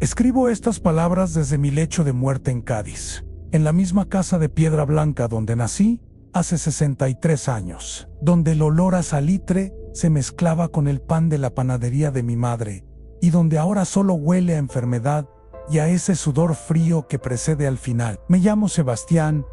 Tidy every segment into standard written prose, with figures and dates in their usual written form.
Escribo estas palabras desde mi lecho de muerte en Cádiz, en la misma casa de piedra blanca donde nací hace 63 años, donde el olor a salitre se mezclaba con el pan de la panadería de mi madre, y donde ahora solo huele a enfermedad y a ese sudor frío que precede al final. Me llamo Sebastián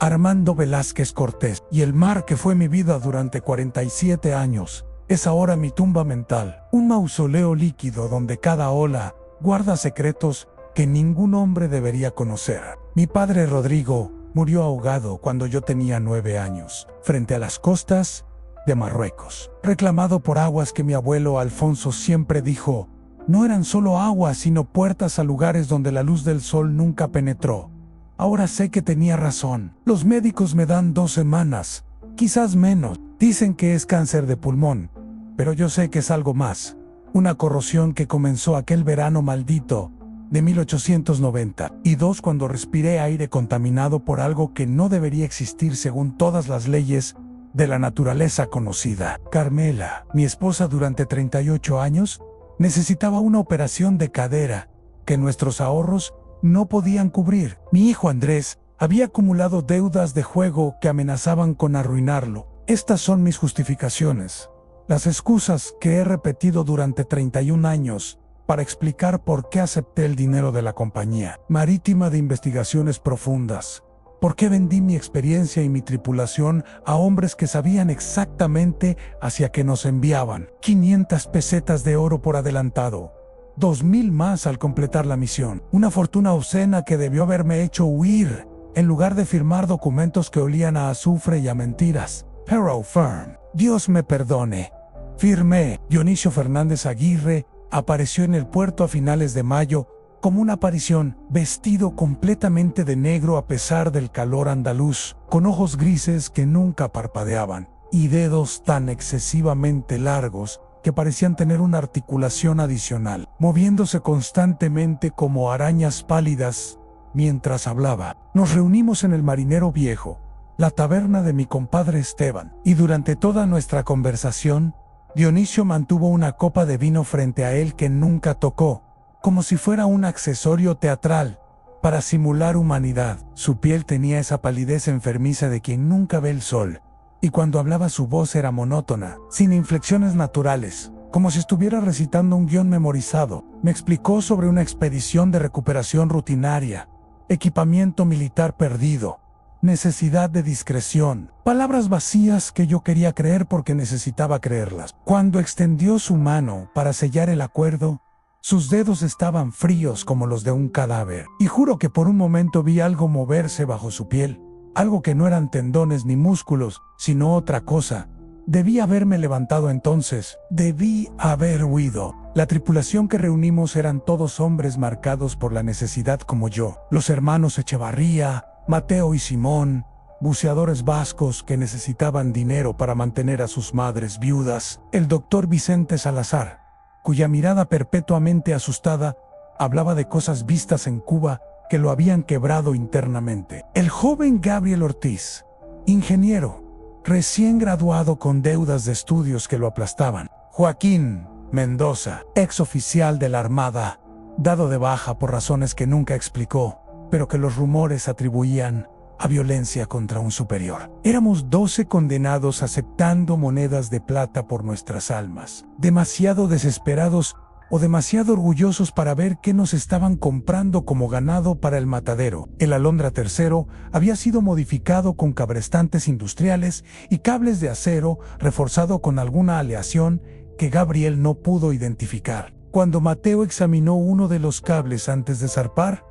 Armando Velázquez Cortés, y el mar que fue mi vida durante 47 años es ahora mi tumba mental, un mausoleo líquido donde cada ola guarda secretos que ningún hombre debería conocer. Mi padre Rodrigo murió ahogado cuando yo tenía 9 años, frente a las costas de Marruecos, reclamado por aguas que mi abuelo Alfonso siempre dijo no eran solo aguas sino puertas a lugares donde la luz del sol nunca penetró. Ahora sé que tenía razón. Los médicos me dan 2 semanas, quizás menos. Dicen que es cáncer de pulmón, pero yo sé que es algo más. Una corrosión que comenzó aquel verano maldito de 1892 cuando respiré aire contaminado por algo que no debería existir según todas las leyes de la naturaleza conocida. Carmela, mi esposa durante 38 años, necesitaba una operación de cadera que nuestros ahorros no podían cubrir. Mi hijo Andrés había acumulado deudas de juego que amenazaban con arruinarlo. Estas son mis justificaciones, las excusas que he repetido durante 31 años para explicar por qué acepté el dinero de la compañía marítima de investigaciones profundas, por qué vendí mi experiencia y mi tripulación a hombres que sabían exactamente hacia qué nos enviaban. 500 pesetas de oro por adelantado, 2,000 más al completar la misión, una fortuna obscena que debió haberme hecho huir en lugar de firmar documentos que olían a azufre y a mentiras. Pero firm, Dios me perdone. Firmé. Dionisio Fernández Aguirre apareció en el puerto a finales de mayo como una aparición, vestido completamente de negro a pesar del calor andaluz, con ojos grises que nunca parpadeaban y dedos tan excesivamente largos que parecían tener una articulación adicional, moviéndose constantemente como arañas pálidas mientras hablaba. Nos reunimos en el Marinero Viejo, la taberna de mi compadre Esteban, y durante toda nuestra conversación, Dionisio mantuvo una copa de vino frente a él que nunca tocó, como si fuera un accesorio teatral, para simular humanidad. Su piel tenía esa palidez enfermiza de quien nunca ve el sol, y cuando hablaba su voz era monótona, sin inflexiones naturales, como si estuviera recitando un guión memorizado. Me explicó sobre una expedición de recuperación rutinaria, equipamiento militar perdido, necesidad de discreción, palabras vacías que yo quería creer porque necesitaba creerlas. Cuando extendió su mano para sellar el acuerdo, sus dedos estaban fríos como los de un cadáver, y juro que por un momento vi algo moverse bajo su piel, algo que no eran tendones ni músculos, sino otra cosa. Debí haberme levantado entonces, debí haber huido. La tripulación que reunimos eran todos hombres marcados por la necesidad como yo, los hermanos Echevarría, Mateo y Simón, buceadores vascos que necesitaban dinero para mantener a sus madres viudas, el doctor Vicente Salazar, cuya mirada perpetuamente asustada hablaba de cosas vistas en Cuba que lo habían quebrado internamente, el joven Gabriel Ortiz, ingeniero, recién graduado con deudas de estudios que lo aplastaban, Joaquín Mendoza, ex oficial de la Armada, dado de baja por razones que nunca explicó, pero que los rumores atribuían a violencia contra un superior. Éramos 12 condenados aceptando monedas de plata por nuestras almas, demasiado desesperados o demasiado orgullosos para ver qué nos estaban comprando como ganado para el matadero. El Alondra III había sido modificado con cabrestantes industriales y cables de acero reforzado con alguna aleación que Gabriel no pudo identificar. Cuando Mateo examinó uno de los cables antes de zarpar,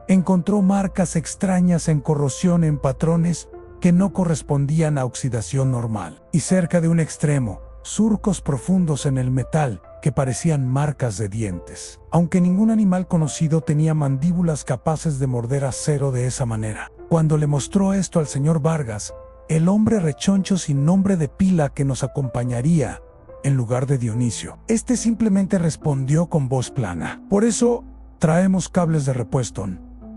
encontró marcas extrañas en corrosión en patrones que no correspondían a oxidación normal, y cerca de un extremo, surcos profundos en el metal que parecían marcas de dientes, aunque ningún animal conocido tenía mandíbulas capaces de morder acero de esa manera. Cuando le mostró esto al señor Vargas, el hombre rechoncho sin nombre de pila que nos acompañaría, en lugar de Dionisio, este simplemente respondió con voz plana: por eso traemos cables de repuesto.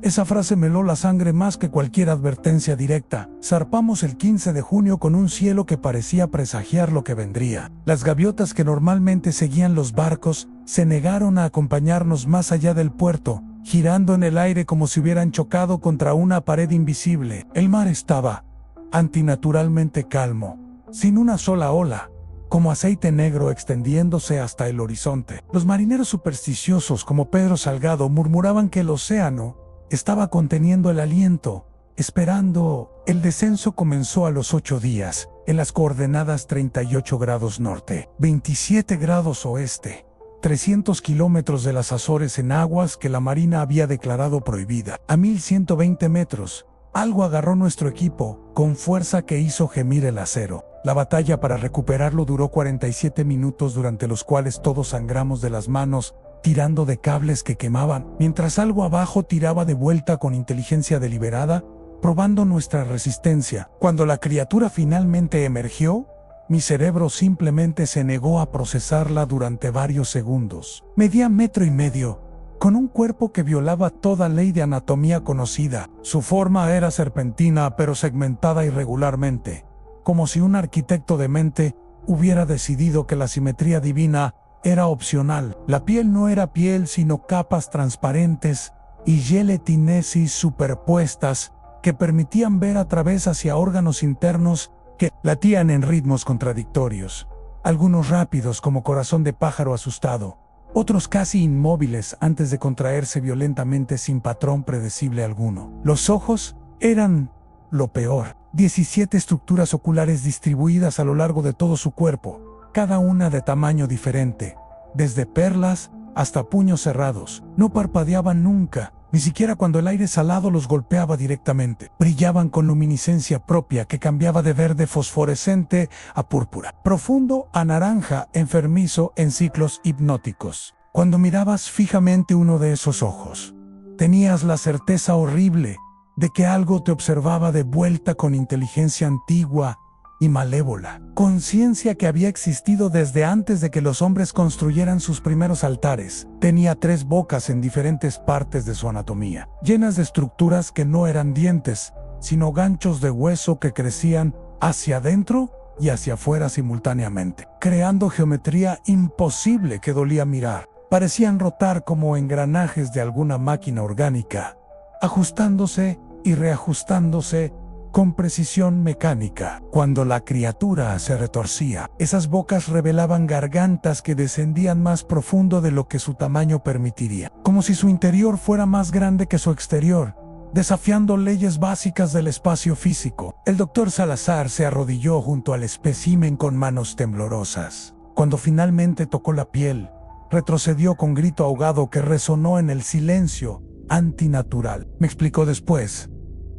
Esa frase me heló la sangre más que cualquier advertencia directa. Zarpamos el 15 de junio con un cielo que parecía presagiar lo que vendría. Las gaviotas que normalmente seguían los barcos se negaron a acompañarnos más allá del puerto, girando en el aire como si hubieran chocado contra una pared invisible. El mar estaba antinaturalmente calmo, sin una sola ola, como aceite negro extendiéndose hasta el horizonte. Los marineros supersticiosos como Pedro Salgado murmuraban que el océano estaba conteniendo el aliento, esperando. El descenso comenzó a los 8 días, en las coordenadas 38 grados norte, 27 grados oeste, 300 kilómetros de las Azores en aguas que la Marina había declarado prohibida. A 1120 metros, algo agarró nuestro equipo, con fuerza que hizo gemir el acero. La batalla para recuperarlo duró 47 minutos, durante los cuales todos sangramos de las manos, tirando de cables que quemaban, mientras algo abajo tiraba de vuelta con inteligencia deliberada, probando nuestra resistencia. Cuando la criatura finalmente emergió, mi cerebro simplemente se negó a procesarla durante varios segundos. Medía 1,5 metros, con un cuerpo que violaba toda ley de anatomía conocida. Su forma era serpentina pero segmentada irregularmente, como si un arquitecto demente hubiera decidido que la simetría divina era opcional. La piel no era piel sino capas transparentes y gelatinesis superpuestas que permitían ver a través hacia órganos internos que latían en ritmos contradictorios, algunos rápidos como corazón de pájaro asustado, otros casi inmóviles antes de contraerse violentamente sin patrón predecible alguno. Los ojos eran lo peor, 17 estructuras oculares distribuidas a lo largo de todo su cuerpo, cada una de tamaño diferente, desde perlas hasta puños cerrados. No parpadeaban nunca, ni siquiera cuando el aire salado los golpeaba directamente. Brillaban con luminiscencia propia que cambiaba de verde fosforescente a púrpura, profundo a naranja, enfermizo en ciclos hipnóticos. Cuando mirabas fijamente uno de esos ojos, tenías la certeza horrible de que algo te observaba de vuelta con inteligencia antigua y malévola, conciencia que había existido desde antes de que los hombres construyeran sus primeros altares. Tenía 3 bocas en diferentes partes de su anatomía, llenas de estructuras que no eran dientes, sino ganchos de hueso que crecían hacia adentro y hacia afuera simultáneamente, creando geometría imposible que dolía mirar. Parecían rotar como engranajes de alguna máquina orgánica, ajustándose y reajustándose con precisión mecánica. Cuando la criatura se retorcía, esas bocas revelaban gargantas que descendían más profundo de lo que su tamaño permitiría, como si su interior fuera más grande que su exterior, desafiando leyes básicas del espacio físico. El doctor Salazar se arrodilló junto al espécimen con manos temblorosas. Cuando finalmente tocó la piel, retrocedió con grito ahogado que resonó en el silencio antinatural. Me explicó después,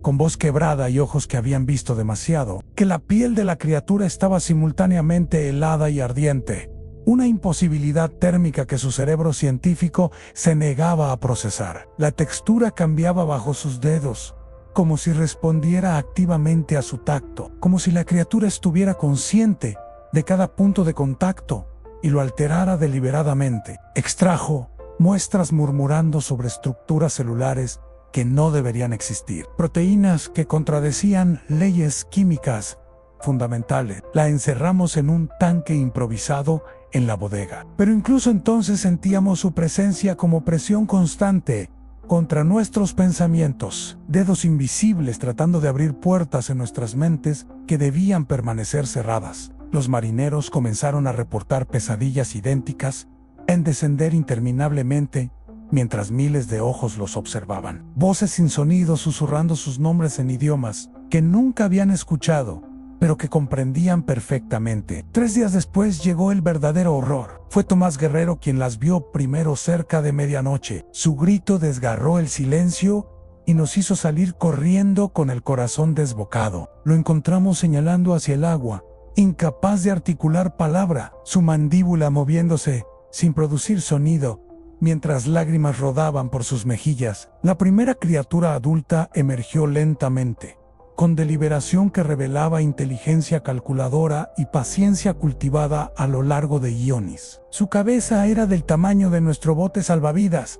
con voz quebrada y ojos que habían visto demasiado, que la piel de la criatura estaba simultáneamente helada y ardiente, una imposibilidad térmica que su cerebro científico se negaba a procesar. La textura cambiaba bajo sus dedos, como si respondiera activamente a su tacto, como si la criatura estuviera consciente de cada punto de contacto y lo alterara deliberadamente. Extrajo muestras murmurando sobre estructuras celulares que no deberían existir, proteínas que contradecían leyes químicas fundamentales. La encerramos en un tanque improvisado en la bodega, pero incluso entonces sentíamos su presencia como presión constante contra nuestros pensamientos, dedos invisibles tratando de abrir puertas en nuestras mentes que debían permanecer cerradas. Los marineros comenzaron a reportar pesadillas idénticas en descender interminablemente, mientras miles de ojos los observaban. Voces sin sonido susurrando sus nombres en idiomas que nunca habían escuchado, pero que comprendían perfectamente. 3 días después llegó el verdadero horror. Fue Tomás Guerrero quien las vio primero cerca de medianoche. Su grito desgarró el silencio y nos hizo salir corriendo con el corazón desbocado. Lo encontramos señalando hacia el agua, incapaz de articular palabra, su mandíbula moviéndose sin producir sonido, mientras lágrimas rodaban por sus mejillas. La primera criatura adulta emergió lentamente, con deliberación que revelaba inteligencia calculadora y paciencia cultivada a lo largo de iones. Su cabeza era del tamaño de nuestro bote salvavidas,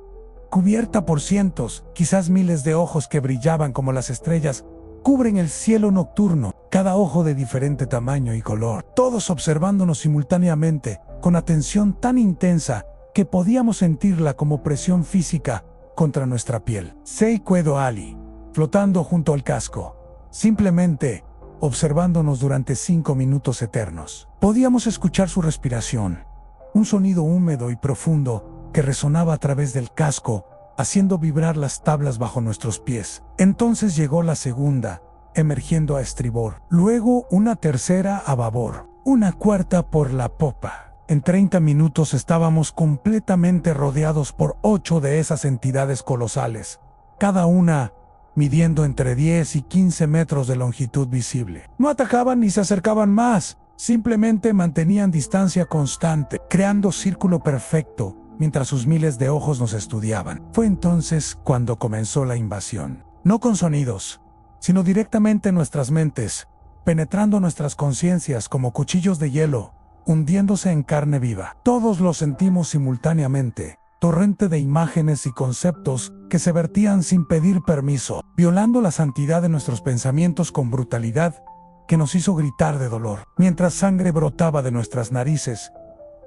cubierta por cientos, quizás miles de ojos que brillaban como las estrellas, cubren el cielo nocturno, cada ojo de diferente tamaño y color, todos observándonos simultáneamente, con atención tan intensa que podíamos sentirla como presión física contra nuestra piel. Sequedo Ali, flotando junto al casco, simplemente observándonos durante 5 minutos eternos. Podíamos escuchar su respiración, un sonido húmedo y profundo que resonaba a través del casco, haciendo vibrar las tablas bajo nuestros pies. Entonces llegó la segunda, emergiendo a estribor, luego una tercera a babor, una cuarta por la popa. En 30 minutos estábamos completamente rodeados por 8 de esas entidades colosales, cada una midiendo entre 10 y 15 metros de longitud visible. No atacaban ni se acercaban más, simplemente mantenían distancia constante, creando círculo perfecto, mientras sus miles de ojos nos estudiaban. Fue entonces cuando comenzó la invasión. No con sonidos, sino directamente en nuestras mentes, penetrando nuestras conciencias como cuchillos de hielo, hundiéndose en carne viva. Todos lo sentimos simultáneamente, torrente de imágenes y conceptos que se vertían sin pedir permiso, violando la santidad de nuestros pensamientos con brutalidad que nos hizo gritar de dolor. Mientras sangre brotaba de nuestras narices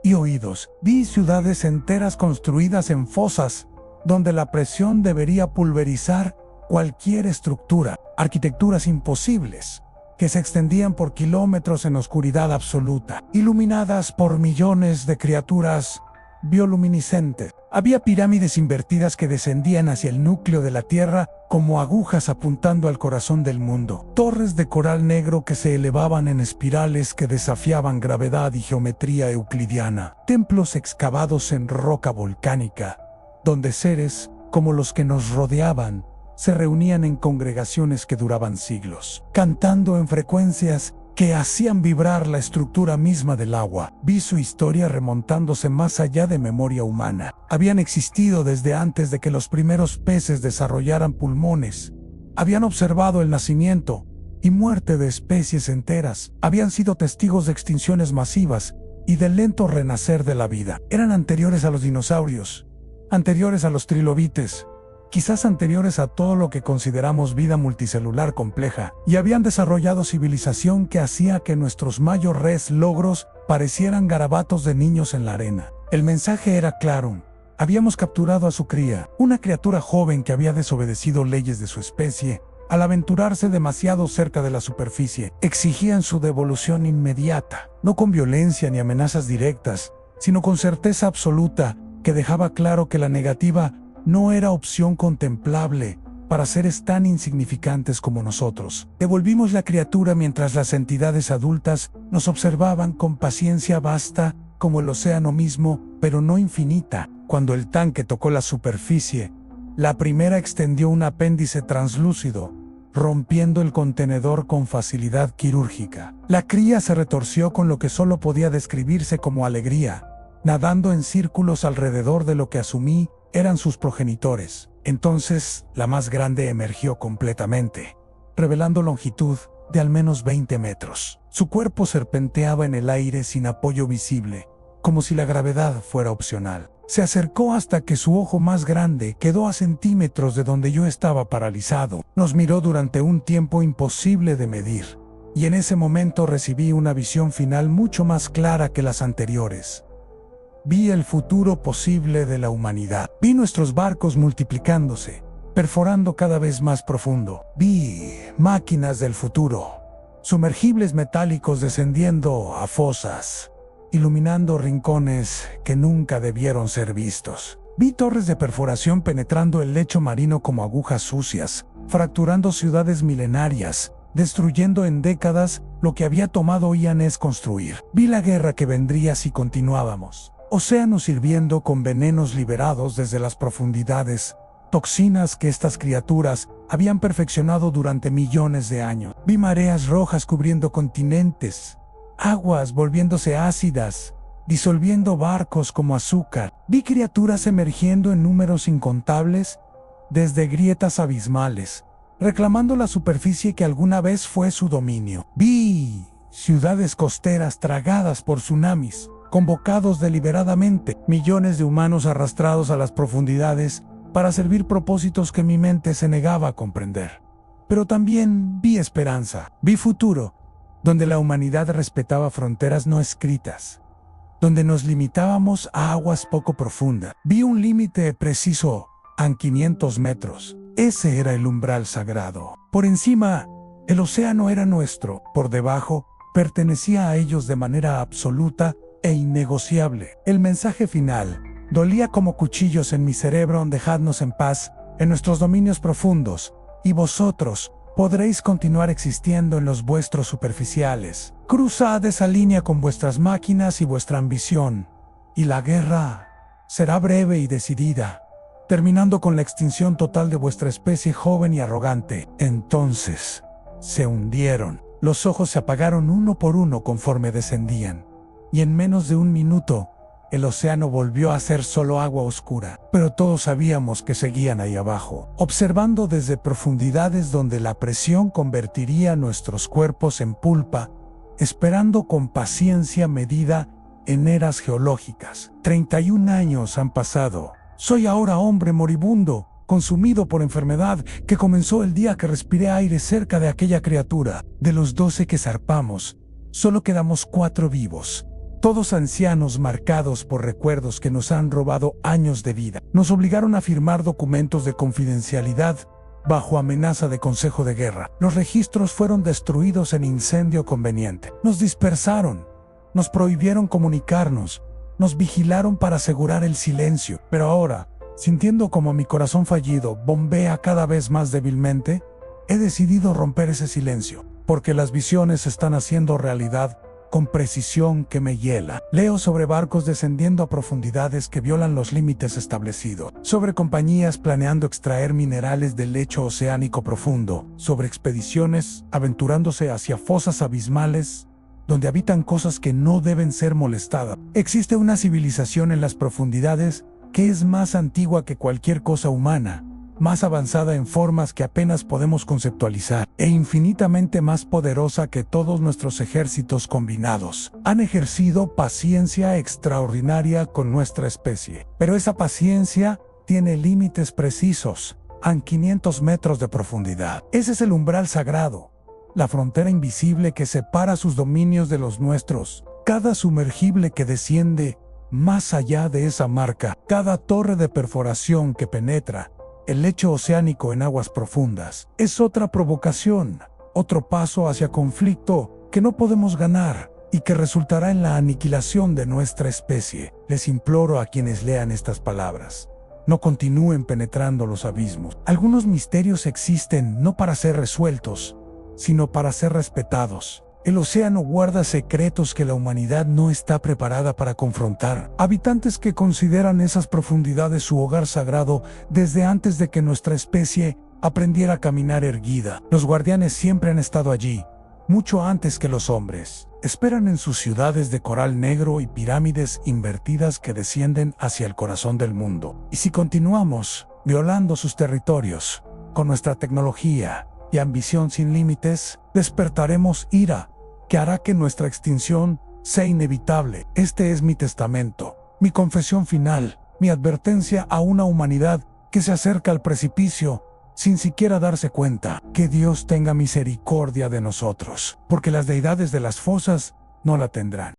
y oídos, vi ciudades enteras construidas en fosas, donde la presión debería pulverizar cualquier estructura, arquitecturas imposibles, que se extendían por kilómetros en oscuridad absoluta, iluminadas por millones de criaturas bioluminiscentes. Había pirámides invertidas que descendían hacia el núcleo de la Tierra como agujas apuntando al corazón del mundo. Torres de coral negro que se elevaban en espirales que desafiaban gravedad y geometría euclidiana. Templos excavados en roca volcánica, donde seres, como los que nos rodeaban, se reunían en congregaciones que duraban siglos, cantando en frecuencias que hacían vibrar la estructura misma del agua. Vi su historia remontándose más allá de memoria humana. Habían existido desde antes de que los primeros peces desarrollaran pulmones. Habían observado el nacimiento y muerte de especies enteras. Habían sido testigos de extinciones masivas y del lento renacer de la vida. Eran anteriores a los dinosaurios, anteriores a los trilobites, quizás anteriores a todo lo que consideramos vida multicelular compleja, y habían desarrollado civilización que hacía que nuestros mayores logros parecieran garabatos de niños en la arena. El mensaje era claro. Habíamos capturado a su cría, una criatura joven que había desobedecido leyes de su especie. Al aventurarse demasiado cerca de la superficie, exigían su devolución inmediata, no con violencia ni amenazas directas, sino con certeza absoluta que dejaba claro que la negativa no era opción contemplable para seres tan insignificantes como nosotros. Devolvimos la criatura mientras las entidades adultas nos observaban con paciencia vasta como el océano mismo, pero no infinita. Cuando el tanque tocó la superficie, la primera extendió un apéndice translúcido, rompiendo el contenedor con facilidad quirúrgica. La cría se retorció con lo que solo podía describirse como alegría, nadando en círculos alrededor de lo que asumí eran sus progenitores. Entonces, la más grande emergió completamente, revelando longitud de al menos 20 metros. Su cuerpo serpenteaba en el aire sin apoyo visible, como si la gravedad fuera opcional. Se acercó hasta que su ojo más grande quedó a centímetros de donde yo estaba paralizado. Nos miró durante un tiempo imposible de medir, y en ese momento recibí una visión final mucho más clara que las anteriores. Vi el futuro posible de la humanidad. Vi nuestros barcos multiplicándose, perforando cada vez más profundo. Vi máquinas del futuro, sumergibles metálicos descendiendo a fosas, iluminando rincones que nunca debieron ser vistos. Vi torres de perforación penetrando el lecho marino como agujas sucias, fracturando ciudades milenarias, destruyendo en décadas lo que había tomado años construir. Vi la guerra que vendría si continuábamos. Océanos hirviendo con venenos liberados desde las profundidades, toxinas que estas criaturas habían perfeccionado durante millones de años. Vi mareas rojas cubriendo continentes, aguas volviéndose ácidas, disolviendo barcos como azúcar. Vi criaturas emergiendo en números incontables desde grietas abismales, reclamando la superficie que alguna vez fue su dominio. Vi ciudades costeras tragadas por tsunamis, convocados deliberadamente, millones de humanos arrastrados a las profundidades para servir propósitos que mi mente se negaba a comprender. Pero también vi esperanza, vi futuro, donde la humanidad respetaba fronteras no escritas, donde nos limitábamos a aguas poco profundas. Vi un límite preciso a 500 metros. Ese era el umbral sagrado. Por encima, el océano era nuestro. Por debajo, pertenecía a ellos de manera absoluta e innegociable. El mensaje final dolía como cuchillos en mi cerebro: dejadnos en paz en nuestros dominios profundos, y vosotros podréis continuar existiendo en los vuestros superficiales. Cruzad esa línea con vuestras máquinas y vuestra ambición, y la guerra será breve y decidida, terminando con la extinción total de vuestra especie joven y arrogante. Entonces se hundieron. Los ojos se apagaron uno por uno conforme descendían, y en menos de un minuto, el océano volvió a ser solo agua oscura. Pero todos sabíamos que seguían ahí abajo, observando desde profundidades donde la presión convertiría nuestros cuerpos en pulpa, esperando con paciencia medida en eras geológicas. 31 años han pasado. Soy ahora hombre moribundo, consumido por enfermedad, que comenzó el día que respiré aire cerca de aquella criatura. De los 12 que zarpamos, solo quedamos 4 vivos. Todos ancianos marcados por recuerdos que nos han robado años de vida. Nos obligaron a firmar documentos de confidencialidad bajo amenaza de consejo de guerra. Los registros fueron destruidos en incendio conveniente. Nos dispersaron, nos prohibieron comunicarnos, nos vigilaron para asegurar el silencio. Pero ahora, sintiendo como mi corazón fallido bombea cada vez más débilmente, he decidido romper ese silencio, porque las visiones están haciendo realidad con precisión que me hiela. Leo sobre barcos descendiendo a profundidades que violan los límites establecidos, sobre compañías planeando extraer minerales del lecho oceánico profundo, sobre expediciones aventurándose hacia fosas abismales donde habitan cosas que no deben ser molestadas. Existe una civilización en las profundidades que es más antigua que cualquier cosa humana, más avanzada en formas que apenas podemos conceptualizar, e infinitamente más poderosa que todos nuestros ejércitos combinados. Han ejercido paciencia extraordinaria con nuestra especie, pero esa paciencia tiene límites precisos, a 500 metros de profundidad. Ese es el umbral sagrado, la frontera invisible que separa sus dominios de los nuestros. Cada sumergible que desciende más allá de esa marca, cada torre de perforación que penetra el lecho oceánico en aguas profundas, es otra provocación, otro paso hacia conflicto que no podemos ganar y que resultará en la aniquilación de nuestra especie. Les imploro a quienes lean estas palabras: no continúen penetrando los abismos. Algunos misterios existen no para ser resueltos, sino para ser respetados. El océano guarda secretos que la humanidad no está preparada para confrontar. Habitantes que consideran esas profundidades su hogar sagrado desde antes de que nuestra especie aprendiera a caminar erguida. Los guardianes siempre han estado allí, mucho antes que los hombres. Esperan en sus ciudades de coral negro y pirámides invertidas que descienden hacia el corazón del mundo. Y si continuamos violando sus territorios, con nuestra tecnología y ambición sin límites, despertaremos ira que hará que nuestra extinción sea inevitable. Este es mi testamento, mi confesión final, mi advertencia a una humanidad que se acerca al precipicio sin siquiera darse cuenta. Que Dios tenga misericordia de nosotros, porque las deidades de las fosas no la tendrán.